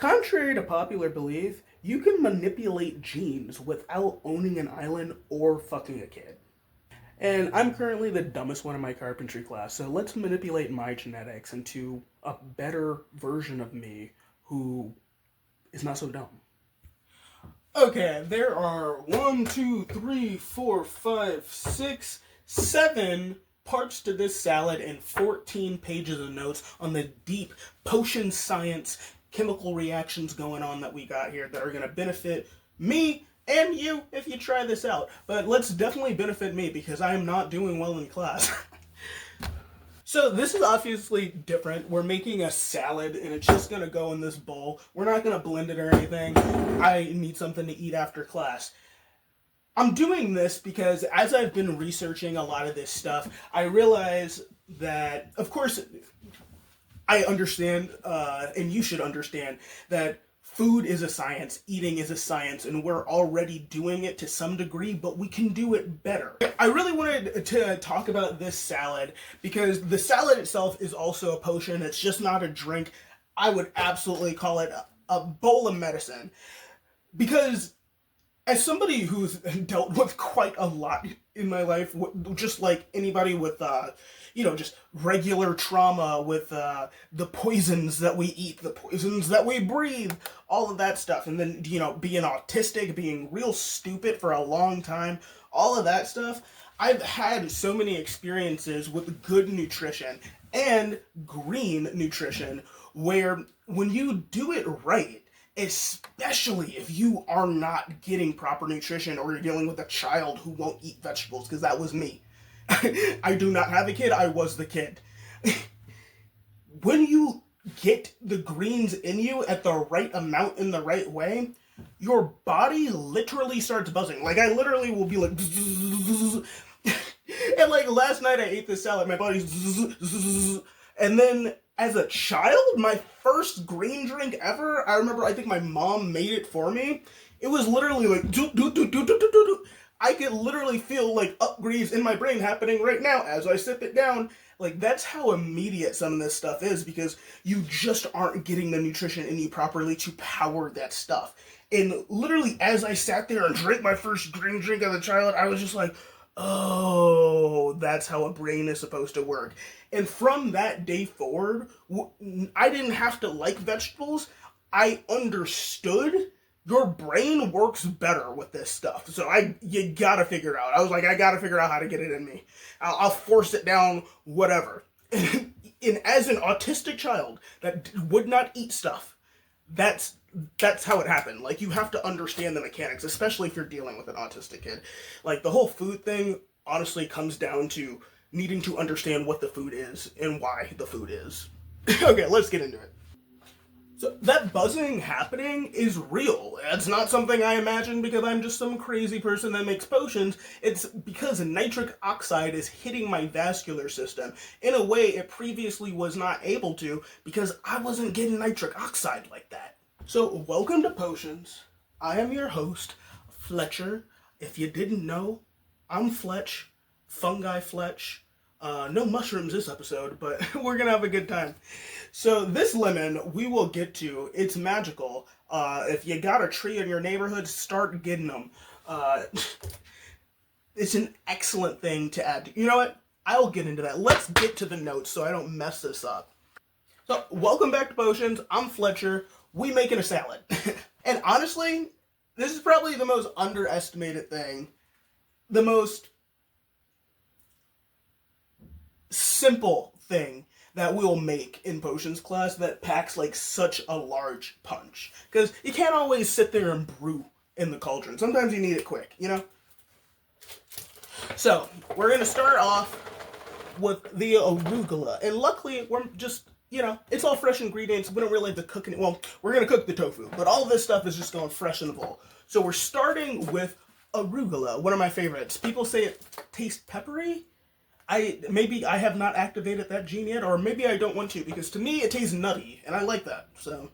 Contrary to popular belief, you can manipulate genes without owning an island or fucking a kid. And I'm currently the dumbest one in my carpentry class, so let's manipulate my genetics into a better version of me who is not so dumb. Okay, there are 7 parts to this salad and 14 pages of notes on the deep potion science chemical reactions going on that we got here that are going to benefit me and you if you try this out. But let's definitely benefit me because I am not doing well in class. So this is obviously different. We're making a salad and it's just going to go in this bowl. We're not going to blend it or anything. I need something to eat after class. I'm doing this because as I've been researching a lot of this stuff, I realize that, of course, I understand, and you should understand, that food is a science, eating is a science, and we're already doing it to some degree, but we can do it better. I really wanted to talk about this salad because the salad itself is also a potion. It's just not a drink. I would absolutely call it a bowl of medicine because as somebody who's dealt with quite a lot in my life, just like anybody with, just regular trauma with the poisons that we eat, the poisons that we breathe, all of that stuff, and then, being autistic, being real stupid for a long time, all of that stuff, I've had so many experiences with good nutrition and green nutrition where when you do it right, especially if you are not getting proper nutrition or you're dealing with a child who won't eat vegetables, because that was me. I do not have a kid, I was the kid. When you get the greens in you at the right amount in the right way, your body literally starts buzzing. Like, I literally will be like, and like last night I ate this salad, my body's, and then as a child, my first green drink ever, I think my mom made it for me. It was literally like, I could literally feel like upgrades in my brain happening right now as I sip it down. Like, that's how immediate some of this stuff is because you just aren't getting the nutrition in you properly to power that stuff. And literally as I sat there and drank my first green drink as a child, I was just like, oh, that's how a brain is supposed to work. And from that day forward, I didn't have to like vegetables. I understood your brain works better with this stuff. So you gotta figure it out. I was like, I gotta figure out how to get it in me. I'll force it down, whatever. And as an autistic child that would not eat stuff, that's how it happened. Like, you have to understand the mechanics, especially if you're dealing with an autistic kid. Like, the whole food thing honestly comes down to needing to understand what the food is and why the food is. Okay, let's get into it. So that buzzing happening is real. It's not something I imagine because I'm just some crazy person that makes potions. It's because nitric oxide is hitting my vascular system in a way it previously was not able to because I wasn't getting nitric oxide like that. So welcome to Potions. I am your host, Fletcher. If you didn't know, I'm Fletch, Fungi Fletch. No mushrooms this episode, but we're gonna have a good time. So this lemon we will get to. It's magical. If you got a tree in your neighborhood, start getting them. It's an excellent thing to add. You know what? I'll get into that. Let's get to the notes so I don't mess this up. So welcome back to Potions. I'm Fletcher. We making a salad. And honestly, this is probably the most underestimated thing. The most simple thing that we'll make in potions class that packs like such a large punch. Because you can't always sit there and brew in the cauldron. Sometimes you need it quick, So, we're going to start off with the arugula. And luckily, we're just, it's all fresh ingredients. We don't really have to cook it. Well, we're going to cook the tofu. But all this stuff is just going fresh in the bowl. So we're starting with arugula, one of my favorites. People say it tastes peppery. Maybe I have not activated that gene yet, or maybe I don't want to, because to me it tastes nutty, and I like that, so.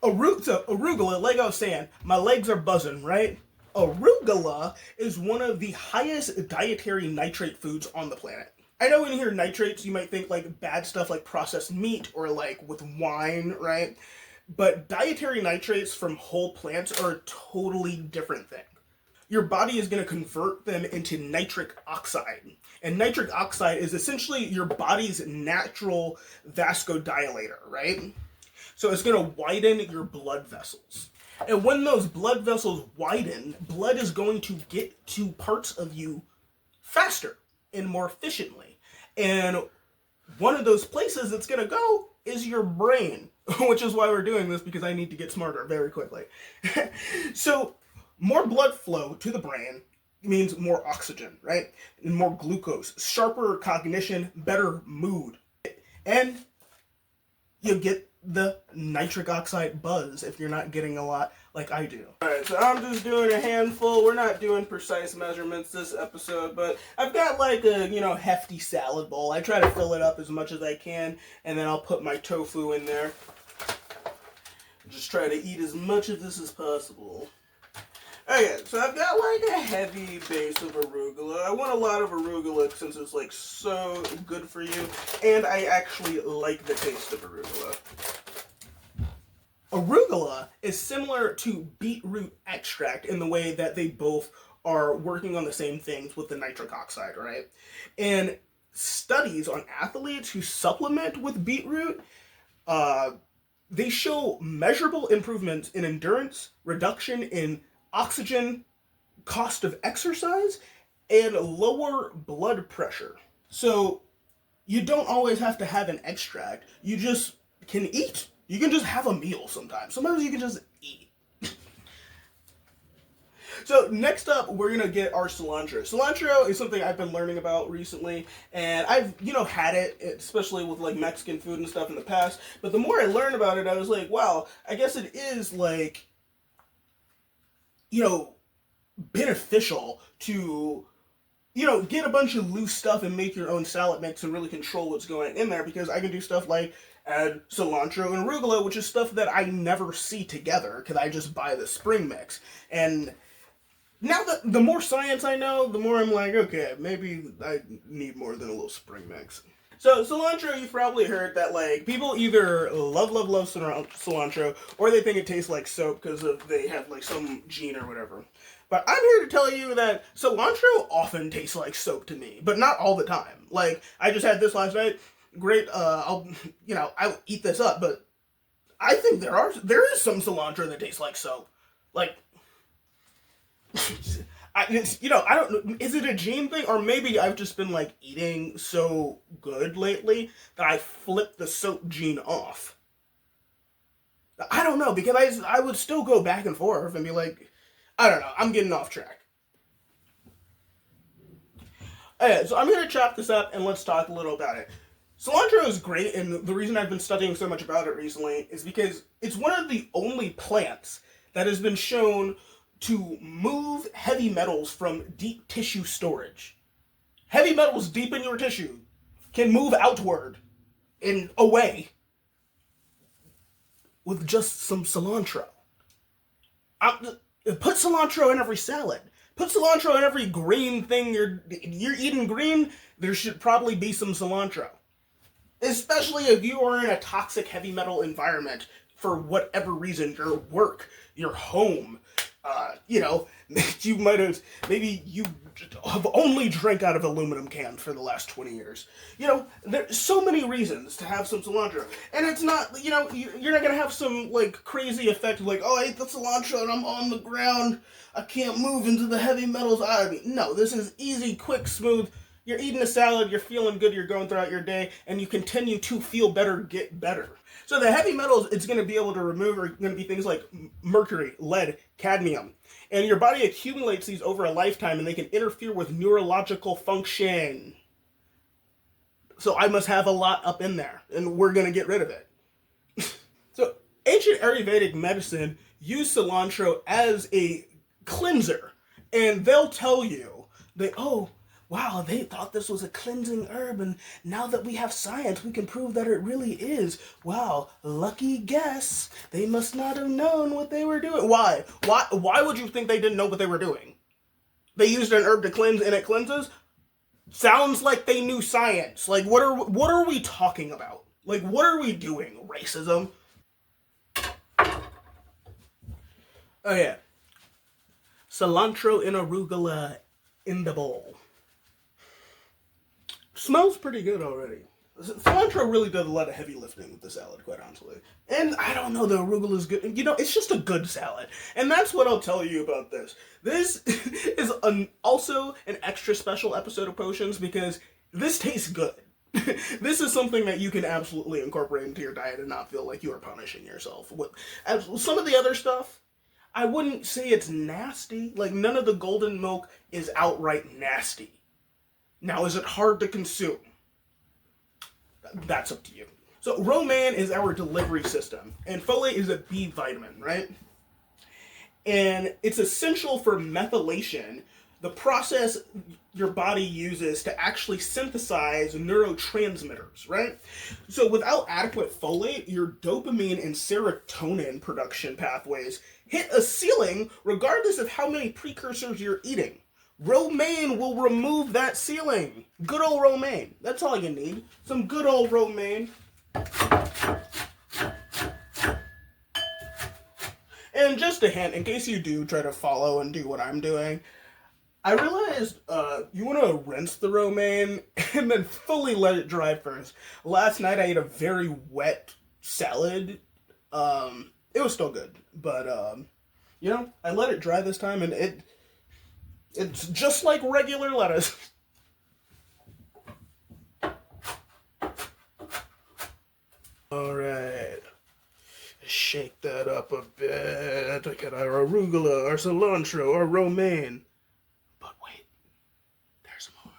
Arugula, like I was saying, my legs are buzzing, right? Arugula is one of the highest dietary nitrate foods on the planet. I know when you hear nitrates, you might think like bad stuff like processed meat or like with wine, right? But dietary nitrates from whole plants are a totally different thing. Your body is going to convert them into nitric oxide. And nitric oxide is essentially your body's natural vasodilator, right? So it's going to widen your blood vessels. And when those blood vessels widen, blood is going to get to parts of you faster and more efficiently. And one of those places it's going to go is your brain, which is why we're doing this, because I need to get smarter very quickly. So more blood flow to the brain means more oxygen, right? And more glucose, sharper cognition, better mood. And you get the nitric oxide buzz if you're not getting a lot like I do. Alright, so I'm just doing a handful. We're not doing precise measurements this episode, but I've got like a, hefty salad bowl. I try to fill it up as much as I can, and then I'll put my tofu in there. Just try to eat as much of this as possible. Okay, so I've got like a heavy base of arugula. I want a lot of arugula since it's like so good for you, and I actually like the taste of arugula. Arugula is similar to beetroot extract in the way that they both are working on the same things with the nitric oxide, right? And studies on athletes who supplement with beetroot, they show measurable improvements in endurance, reduction in oxygen, cost of exercise, and lower blood pressure. So you don't always have to have an extract. You just can eat. You can just have a meal sometimes. Sometimes you can just eat. So next up, we're going to get our cilantro. Cilantro is something I've been learning about recently, and I've, had it, especially with like Mexican food and stuff in the past. But the more I learned about it, I was like, wow, I guess it is like, beneficial to, get a bunch of loose stuff and make your own salad mix and really control what's going in there, because I can do stuff like add cilantro and arugula, which is stuff that I never see together because I just buy the spring mix. And now that the more science I know, the more I'm like, okay, maybe I need more than a little spring mix. So cilantro, you've probably heard that like people either love cilantro, or they think it tastes like soap because they have like some gene or whatever. But I'm here to tell you that cilantro often tastes like soap to me, but not all the time. Like I just had this last night. Great, I'll eat this up, but I think there is some cilantro that tastes like soap. Like, I don't. Is it a gene thing, or maybe I've just been like eating so good lately that I flipped the soap gene off? I don't know, because I would still go back and forth and be like, I don't know. I'm getting off track. Okay, so I'm gonna chop this up and let's talk a little about it. Cilantro is great, and the reason I've been studying so much about it recently is because it's one of the only plants that has been shown to move heavy metals from deep tissue storage. Heavy metals deep in your tissue can move outward and away with just some cilantro. Put cilantro in every salad. Put cilantro in every green thing you're eating green. There should probably be some cilantro. Especially if you are in a toxic heavy metal environment for whatever reason, your work, your home, you might have, maybe you have only drank out of aluminum cans for the last 20 years. There's so many reasons to have some cilantro. And it's not, you're not going to have some, like, crazy effect of, like, oh, I ate the cilantro and I'm on the ground. I can't move into the heavy metals out of me. No, this is easy, quick, smooth. You're eating a salad, you're feeling good, you're going throughout your day, and you continue to feel better, get better. So the heavy metals it's going to be able to remove are going to be things like mercury, lead, cadmium. And your body accumulates these over a lifetime, and they can interfere with neurological function. So I must have a lot up in there, and we're going to get rid of it. So ancient Ayurvedic medicine used cilantro as a cleanser, and they'll tell you that, oh, wow, they thought this was a cleansing herb, and now that we have science, we can prove that it really is. Wow, lucky guess. They must not have known what they were doing. Why? Why would you think they didn't know what they were doing? They used an herb to cleanse, and it cleanses? Sounds like they knew science. Like, what are we talking about? Like, what are we doing? Racism? Oh yeah, cilantro and arugula in the bowl. Smells pretty good already. Cilantro really does a lot of heavy lifting with the salad, quite honestly. And I don't know, the arugula is good. You know, it's just a good salad. And that's what I'll tell you about this. This is also an extra special episode of Potions because this tastes good. This is something that you can absolutely incorporate into your diet and not feel like you are punishing yourself. With some of the other stuff, I wouldn't say it's nasty. Like, none of the golden milk is outright nasty. Now, is it hard to consume? That's up to you. So romaine is our delivery system, and folate is a B vitamin, right? And it's essential for methylation, the process your body uses to actually synthesize neurotransmitters, right? So without adequate folate, your dopamine and serotonin production pathways hit a ceiling regardless of how many precursors you're eating. Romaine will remove that ceiling. Good old romaine. That's all you need. Some good old romaine. And just a hint, in case you do try to follow and do what I'm doing, I realized you want to rinse the romaine and then fully let it dry first. Last night I ate a very wet salad. It was still good, but you know, I let it dry this time and it's just like regular lettuce. Alright. Shake that up a bit. Get our arugula, our cilantro, our romaine. But wait, there's more.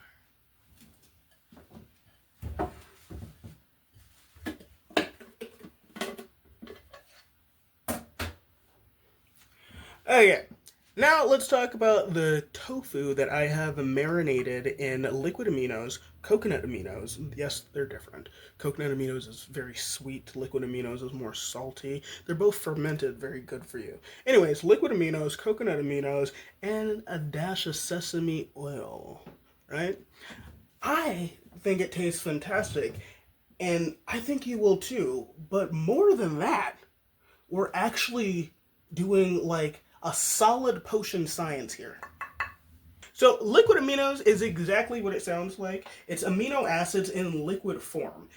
Okay. Now let's talk about the tofu that I have marinated in liquid aminos, coconut aminos. Yes, they're different. Coconut aminos is very sweet. Liquid aminos is more salty. They're both fermented, very good for you. Anyways, liquid aminos, coconut aminos, and a dash of sesame oil, right? I think it tastes fantastic, and I think you will too. But more than that, we're actually doing like a solid potion science here. So liquid aminos is exactly what it sounds like. It's amino acids in liquid form,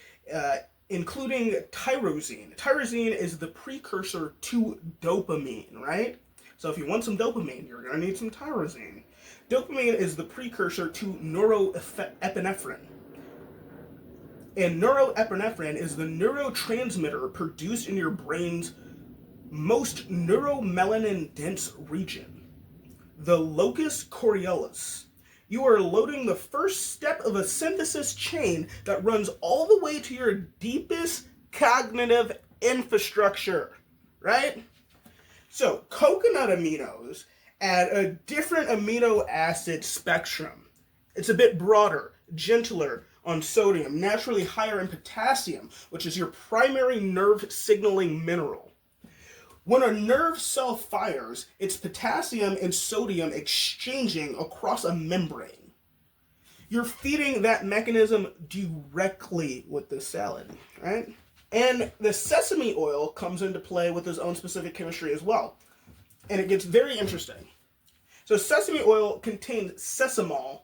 including tyrosine. Tyrosine is the precursor to dopamine, right? So if you want some dopamine, you're going to need some tyrosine. Dopamine is the precursor to norepinephrine. And norepinephrine is the neurotransmitter produced in your brain's most neuromelanin-dense region, the locus coeruleus. You are loading the first step of a synthesis chain that runs all the way to your deepest cognitive infrastructure, right? So, coconut aminos add a different amino acid spectrum. It's a bit broader, gentler on sodium, naturally higher in potassium, which is your primary nerve signaling mineral. When a nerve cell fires, it's potassium and sodium exchanging across a membrane. You're feeding that mechanism directly with this salad, right? And the sesame oil comes into play with its own specific chemistry as well. And it gets very interesting. So sesame oil contains sesamol.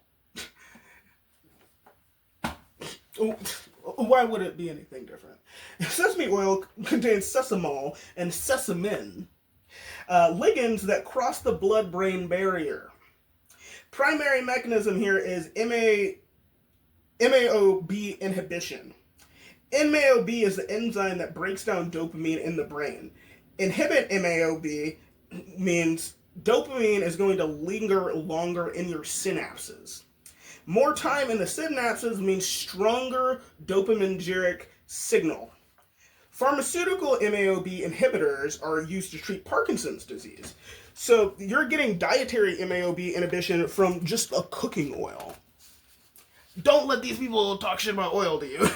Why would it be anything different? Sesame oil contains sesamol and sesamin, ligands that cross the blood-brain barrier. Primary mechanism here is MAOB inhibition. MAOB is the enzyme that breaks down dopamine in the brain. Inhibit MAOB means dopamine is going to linger longer in your synapses. More time in the synapses means stronger dopaminergic signal. Pharmaceutical MAOB inhibitors are used to treat Parkinson's disease. So you're getting dietary MAOB inhibition from just a cooking oil. Don't let these people talk shit about oil to you.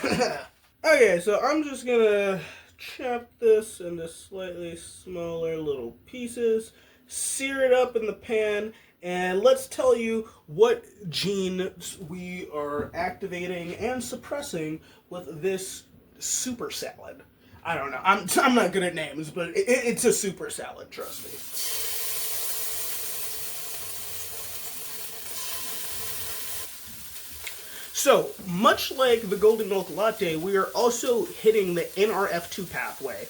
Okay, so I'm just gonna chop this into slightly smaller little pieces, sear it up in the pan, and let's tell you what genes we are activating and suppressing with this super salad. I don't know. I'm not good at names, but it's a super salad, trust me. So, much like the golden milk latte, we are also hitting the NRF2 pathway.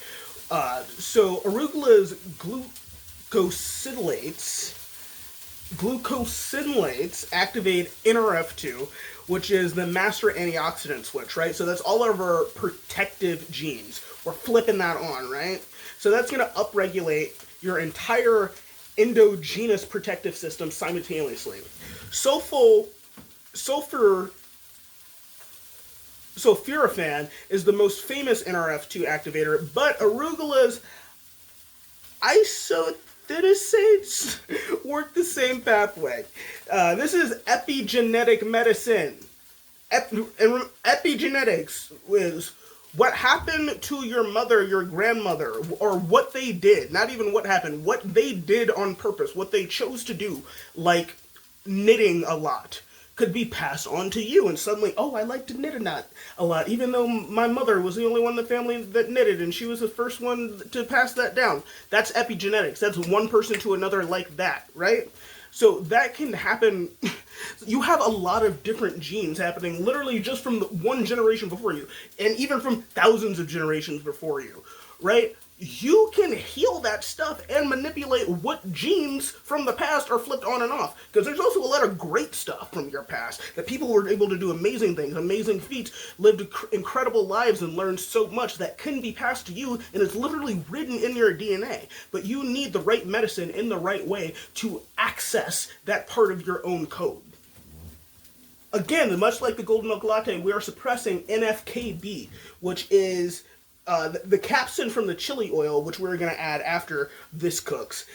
So, arugula's glucosinolates activate NRF2, which is the master antioxidant switch, right? So that's all of our protective genes. We're flipping that on, right? So that's going to upregulate your entire endogenous protective system simultaneously. Sulforaphan is the most famous NRF2 activator, but arugula's isothiasates work the same pathway. This is epigenetic medicine. Epigenetics is what happened to your mother, your grandmother, or what they did. Not even what happened, what they did on purpose, what they chose to do, like knitting a lot, could be passed on to you. And suddenly, oh, I like to knit a lot, even though my mother was the only one in the family that knitted, and she was the first one to pass that down. That's epigenetics. That's one person to another like that, right? So that can happen. You have a lot of different genes happening literally just from the one generation before you, and even from thousands of generations before you, right? You can heal that stuff and manipulate what genes from the past are flipped on and off. Because there's also a lot of great stuff from your past, that people were able to do amazing things, amazing feats, lived incredible lives, and learned so much that can be passed to you, and it's literally written in your DNA. But you need the right medicine in the right way to access that part of your own code. Again, much like the golden milk latte, we are suppressing NFKB, which is the capsaicin from the chili oil, which we're going to add after this cooks,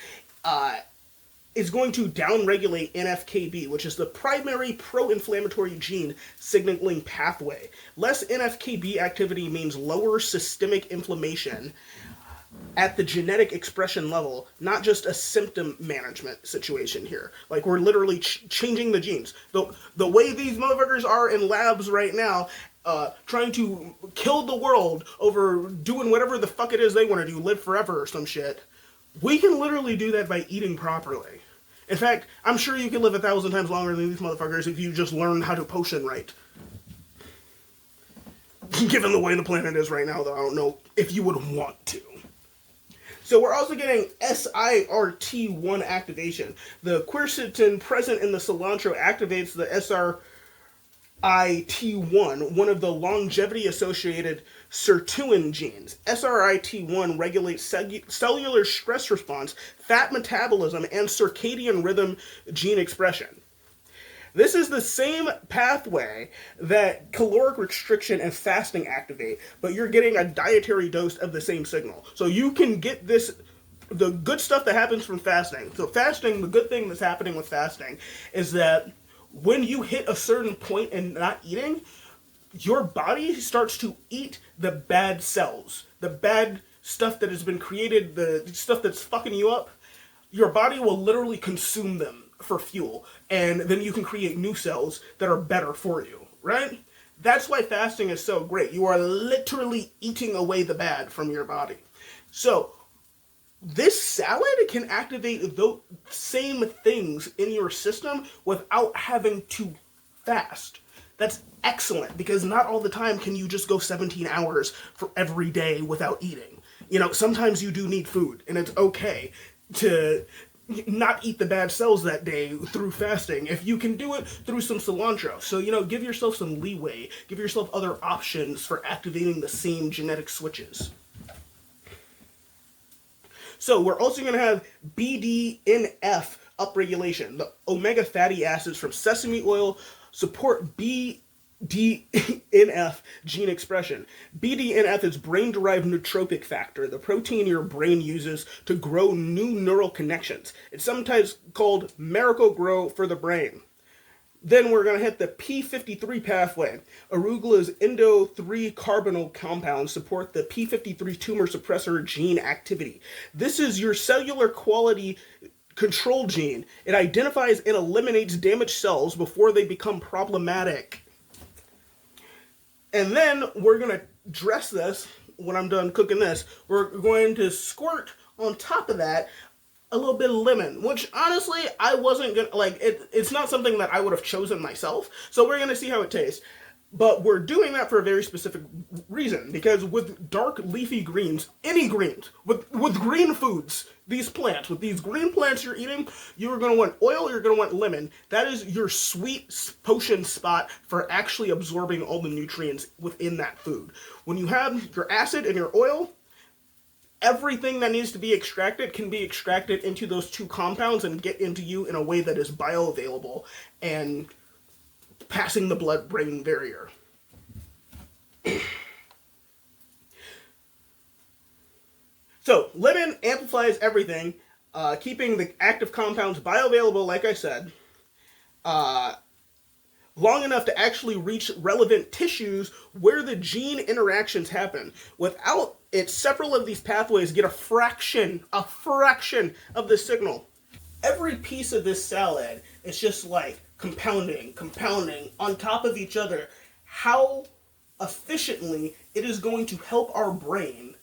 is going to downregulate NFKB, which is the primary pro-inflammatory gene signaling pathway. Less NFKB activity means lower systemic inflammation at the genetic expression level, not just a symptom management situation here. Like, we're literally changing the genes. The way these motherfuckers are in labs right now, trying to kill the world over doing whatever the fuck it is they want to do, live forever or some shit, we can literally do that by eating properly. In fact, I'm sure you can live 1,000 times longer than these motherfuckers if you just learn how to potion right. Given the way the planet is right now, though, I don't know if you would want to. So we're also getting SIRT1 activation. The quercetin present in the cilantro activates the SRIT1, one of the longevity-associated sirtuin genes. SRIT1 regulates cellular stress response, fat metabolism, and circadian rhythm gene expression. This is the same pathway that caloric restriction and fasting activate, but you're getting a dietary dose of the same signal. So you can get this, the good stuff that happens from fasting. So fasting, the good thing that's happening with fasting is that when you hit a certain point in not eating, your body starts to eat the bad cells, the bad stuff that has been created, the stuff that's fucking you up. Your body will literally consume them for fuel, and then you can create new cells that are better for you, right? That's why fasting is so great. You are literally eating away the bad from your body. So this salad can activate those same things in your system without having to fast. That's excellent, because not all the time can you just go 17 hours for every day without eating. You know, sometimes you do need food, and it's okay to not eat the bad cells that day through fasting if you can do it through some cilantro. So, you know, give yourself some leeway. Give yourself other options for activating the same genetic switches. So we're also going to have BDNF upregulation. The omega fatty acids from sesame oil support BDNF gene expression. BDNF is brain-derived nootropic factor, the protein your brain uses to grow new neural connections. It's sometimes called Miracle-Gro for the brain. Then we're going to hit the P53 pathway. Arugula's endo-3 carbonyl compounds support the P53 tumor suppressor gene activity. This is your cellular quality control gene. It identifies and eliminates damaged cells before they become problematic. And then we're going to dress this, when I'm done cooking this, we're going to squirt on top of that a little bit of lemon, which honestly I wasn't gonna like. It's not something that I would have chosen myself. So we're gonna see how it tastes. But we're doing that for a very specific reason, because with dark leafy greens, any greens, with green foods, these plants, with these green plants you're eating, you're going to want oil, you're going to want lemon. That is your sweet potion spot for actually absorbing all the nutrients within that food. When you have your acid and your oil, everything that needs to be extracted can be extracted into those two compounds and get into you in a way that is bioavailable and passing the blood-brain barrier. So, lemon amplifies everything, keeping the active compounds bioavailable, like I said, long enough to actually reach relevant tissues where the gene interactions happen. Without it, several of these pathways get a fraction of the signal. Every piece of this salad is just like compounding on top of each other. How efficiently it is going to help our brain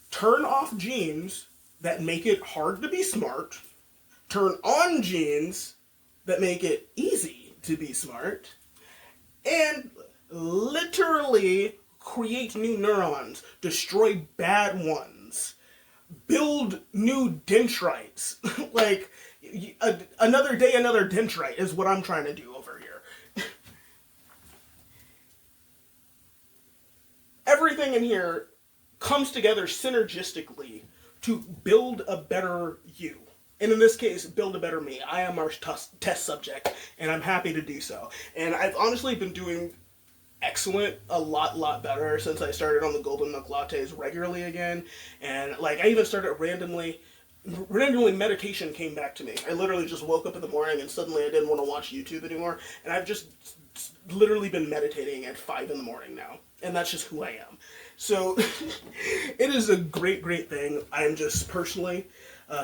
turn off genes that make it hard to be smart, turn on genes that make it easy to be smart, and literally create new neurons, destroy bad ones, build new dendrites. Like, another day, another dendrite is what I'm trying to do over here. Everything in here comes together synergistically to build a better you. And in this case, build a better me. I am our test subject, and I'm happy to do so. And I've honestly been doing excellent, a lot better since I started on the golden milk lattes regularly again. And like, I even started randomly meditation came back to me. I literally just woke up in the morning and suddenly I didn't want to watch YouTube anymore, and I've just literally been meditating at 5 in the morning now, and that's just who I am. So it is a great thing. I'm just personally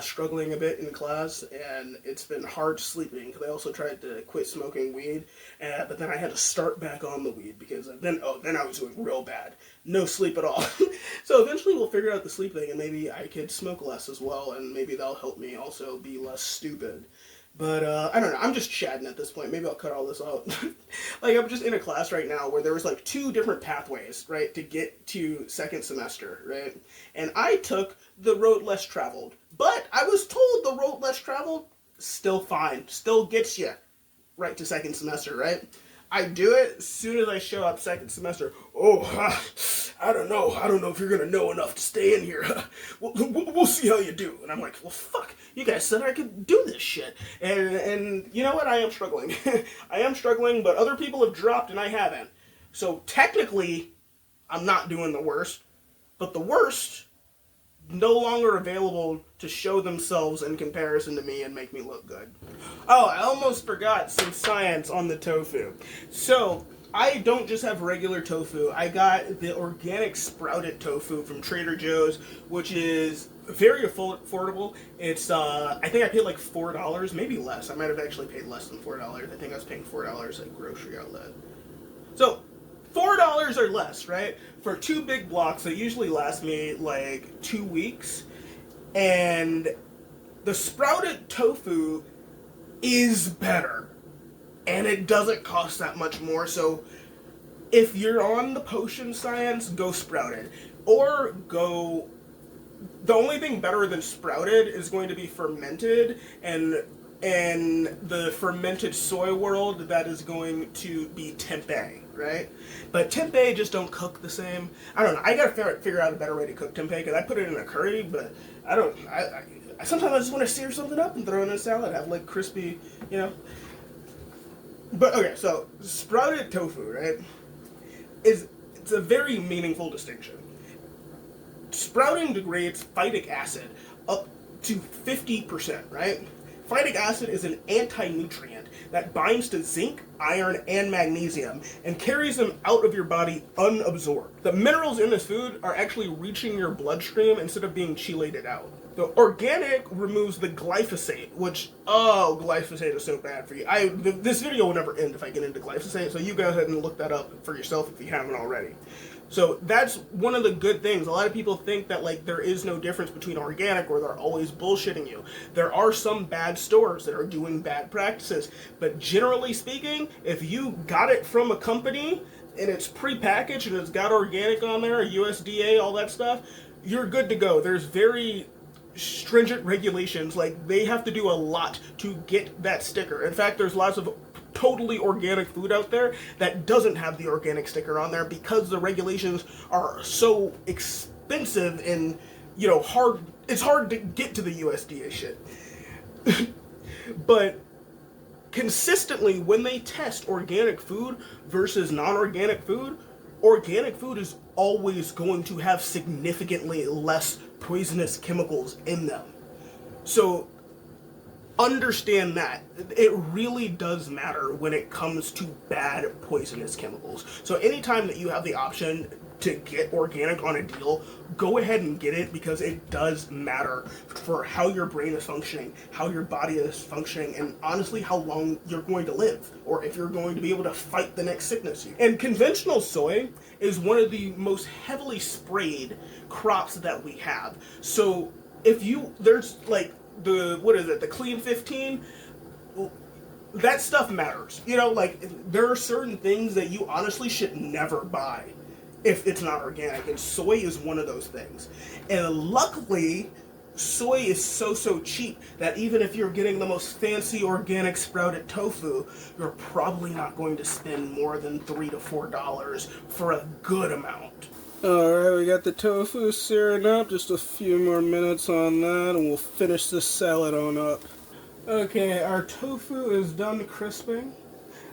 struggling a bit in class, and it's been hard sleeping because I also tried to quit smoking weed, but then I had to start back on the weed because then I was doing real bad. No sleep at all. So eventually we'll figure out the sleep thing, and maybe I could smoke less as well, and maybe that'll help me also be less stupid. But, I don't know, I'm just chatting at this point. Maybe I'll cut all this out. Like, I'm just in a class right now where there was, like, 2 different pathways, right, to get to second semester, right? And I took the road less traveled. But I was told the road less traveled, still fine, still gets you right to second semester, right? I do it as soon as I show up second semester. Oh, I don't know if you're going to know enough to stay in here. We'll see how you do. And I'm like, well, fuck, you guys said I could do this shit. And you know what? I am struggling. I am struggling, but other people have dropped and I haven't. So technically, I'm not doing the worst. But the worst, no longer available to show themselves in comparison to me and make me look good. Oh, I almost forgot some science on the tofu. So, I don't just have regular tofu. I got the organic sprouted tofu from Trader Joe's, which is very affordable. It's, I think I paid like $4, maybe less. I might have actually paid less than $4. I think I was paying $4 at grocery outlet. So, $4 or less, right? For 2 big blocks that usually last me like 2 weeks. And the sprouted tofu is better. And it doesn't cost that much more. So if you're on the potion science, go sprouted. Or go... The only thing better than sprouted is going to be fermented, and in the fermented soy world, that is going to be tempeh, right? But tempeh just don't cook the same. I don't know. I gotta figure out a better way to cook tempeh, because I put it in a curry, but I don't... sometimes I just want to sear something up and throw it in a salad, have like crispy, you know? But okay, so sprouted tofu, right, it's a very meaningful distinction. Sprouting degrades phytic acid up to 50%, right? Phytic acid is an anti-nutrient that binds to zinc, iron, and magnesium and carries them out of your body unabsorbed. The minerals in this food are actually reaching your bloodstream instead of being chelated out. The organic removes the glyphosate, which, glyphosate is so bad for you. This video will never end if I get into glyphosate, so you go ahead and look that up for yourself if you haven't already. So that's one of the good things. A lot of people think that like there is no difference between organic, or they're always bullshitting you. There are some bad stores that are doing bad practices, but generally speaking, if you got it from a company and it's pre-packaged and it's got organic on there, USDA, all that stuff, you're good to go. There's very stringent regulations. Like, they have to do a lot to get that sticker. In fact, there's lots of totally organic food out there that doesn't have the organic sticker on there because the regulations are so expensive and, you know, hard. It's hard to get to the USDA shit. But consistently, when they test organic food versus non-organic food, organic food is always going to have significantly less poisonous chemicals in them. So understand that. It really does matter when it comes to bad poisonous chemicals. So anytime that you have the option to get organic on a deal, go ahead and get it, because it does matter for how your brain is functioning, how your body is functioning, and honestly how long you're going to live, or if you're going to be able to fight the next sickness. And conventional soy is one of the most heavily sprayed crops that we have. So if you, there's like the, what is it, the Clean 15, that stuff matters. You know, like, there are certain things that you honestly should never buy if it's not organic, and soy is one of those things. And luckily, soy is so cheap that even if you're getting the most fancy organic sprouted tofu, you're probably not going to spend more than $3 to $4 for a good amount. Alright, we got the tofu searing up, just a few more minutes on that and we'll finish this salad on up. Okay, our tofu is done crisping.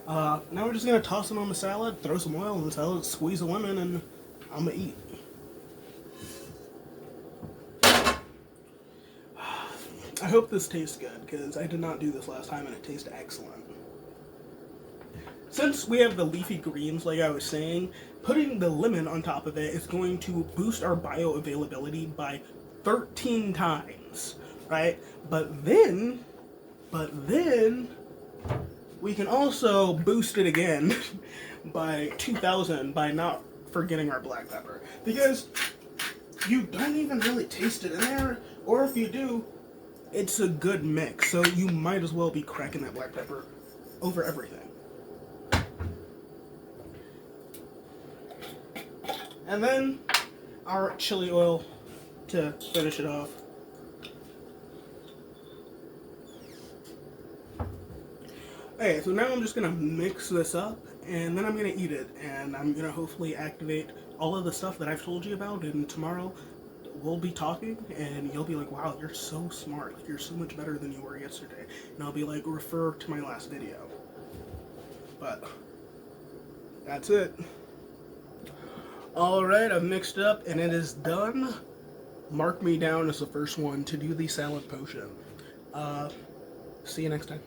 Now we're just going to toss it on the salad, throw some oil in the salad, squeeze a lemon, and I'm going to eat. I hope this tastes good, because I did not do this last time and it tasted excellent. Since we have the leafy greens, like I was saying, putting the lemon on top of it is going to boost our bioavailability by 13 times, right? But then, we can also boost it again by 2,000 by not forgetting our black pepper. Because you don't even really taste it in there, or if you do, it's a good mix, so you might as well be cracking that black pepper over everything. And then our chili oil to finish it off. Okay, so now I'm just going to mix this up, and then I'm going to eat it, and I'm going to hopefully activate all of the stuff that I've told you about, and tomorrow we'll be talking, and you'll be like, wow, you're so smart, like, you're so much better than you were yesterday, and I'll be like, refer to my last video. But that's it. Alright, I've mixed up and it is done. Mark me down as the first one to do the salad potion. See you next time.